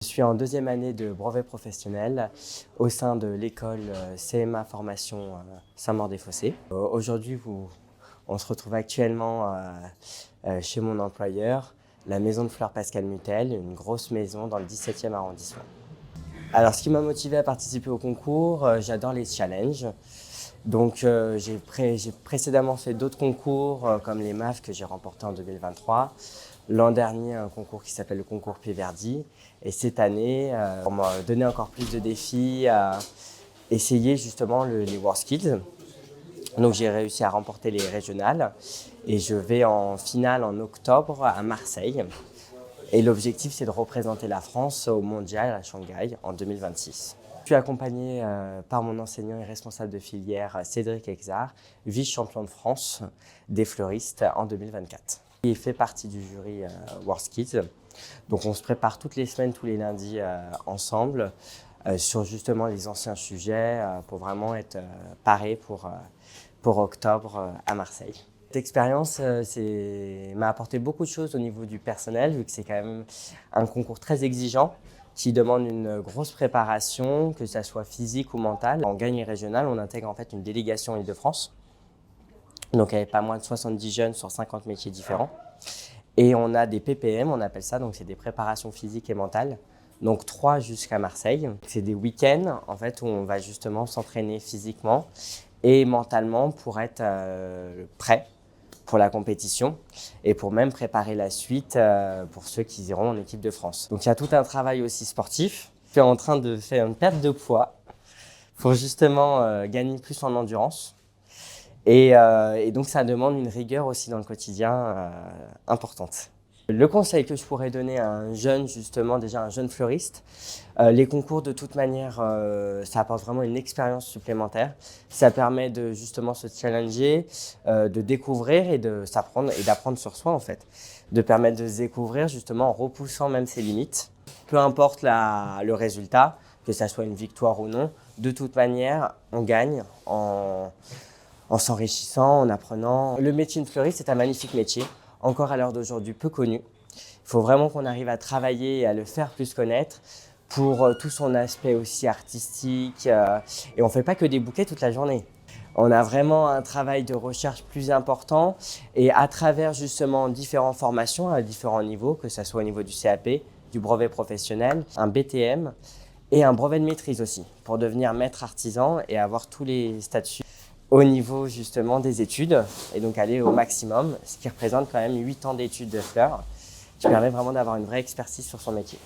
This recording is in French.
Je suis en deuxième année de brevet professionnel au sein de l'école CMA Formation Saint-Maur-des-Fossés. Aujourd'hui, on se retrouve actuellement chez mon employeur, la maison de fleurs Pascal Mutel, une grosse maison dans le 17e arrondissement. Alors, ce qui m'a motivé à participer au concours, j'adore les challenges. Donc, j'ai précédemment fait d'autres concours comme les MAF que j'ai remportés en 2023. L'an dernier, un concours qui s'appelle le concours P-Verdi. Et cette année, on m'a donné encore plus de défis à essayer justement les WorldSkills. Donc, j'ai réussi à remporter les régionales et je vais en finale en octobre à Marseille. Et l'objectif, c'est de représenter la France au Mondial à Shanghai en 2026. Je suis accompagné par mon enseignant et responsable de filière Cédric Exard, vice-champion de France des fleuristes en 2024. Il fait partie du jury WorldSkills. Donc on se prépare toutes les semaines, tous les lundis ensemble sur justement les anciens sujets pour vraiment être paré pour octobre à Marseille. Cette expérience m'a apporté beaucoup de choses au niveau du personnel, vu que c'est quand même un concours très exigeant qui demande une grosse préparation, que ça soit physique ou mentale. En gagne régional, on intègre en fait une délégation Île-de-France. Donc il n'y avait pas moins de 70 jeunes sur 50 métiers différents. Et on a des PPM, on appelle ça, donc c'est des préparations physiques et mentales. Donc 3 jusqu'à Marseille. C'est des week-ends en fait où on va justement s'entraîner physiquement et mentalement pour être prêt pour la compétition et pour même préparer la suite pour ceux qui iront en équipe de France. Donc il y a tout un travail aussi sportif. Je suis en train de faire une perte de poids pour justement gagner plus en endurance. Et donc ça demande une rigueur aussi dans le quotidien importante. Le conseil que je pourrais donner à un jeune, justement, déjà un jeune fleuriste, les concours de toute manière, ça apporte vraiment une expérience supplémentaire. Ça permet de justement se challenger, de découvrir et de s'apprendre et d'apprendre sur soi en fait. De permettre de se découvrir justement en repoussant même ses limites. Peu importe le résultat, que ça soit une victoire ou non, de toute manière, on gagne en s'enrichissant, en apprenant. Le métier de fleuriste, c'est un magnifique métier, encore à l'heure d'aujourd'hui peu connu. Il faut vraiment qu'on arrive à travailler et à le faire plus connaître pour tout son aspect aussi artistique. Et on ne fait pas que des bouquets toute la journée. On a vraiment un travail de recherche plus important et à travers justement différentes formations à différents niveaux, que ce soit au niveau du CAP, du brevet professionnel, un BTM et un brevet de maîtrise aussi, pour devenir maître artisan et avoir tous les statuts au niveau justement des études et donc aller au maximum, ce qui représente quand même 8 ans d'études de fleurs, qui permet vraiment d'avoir une vraie expertise sur son métier.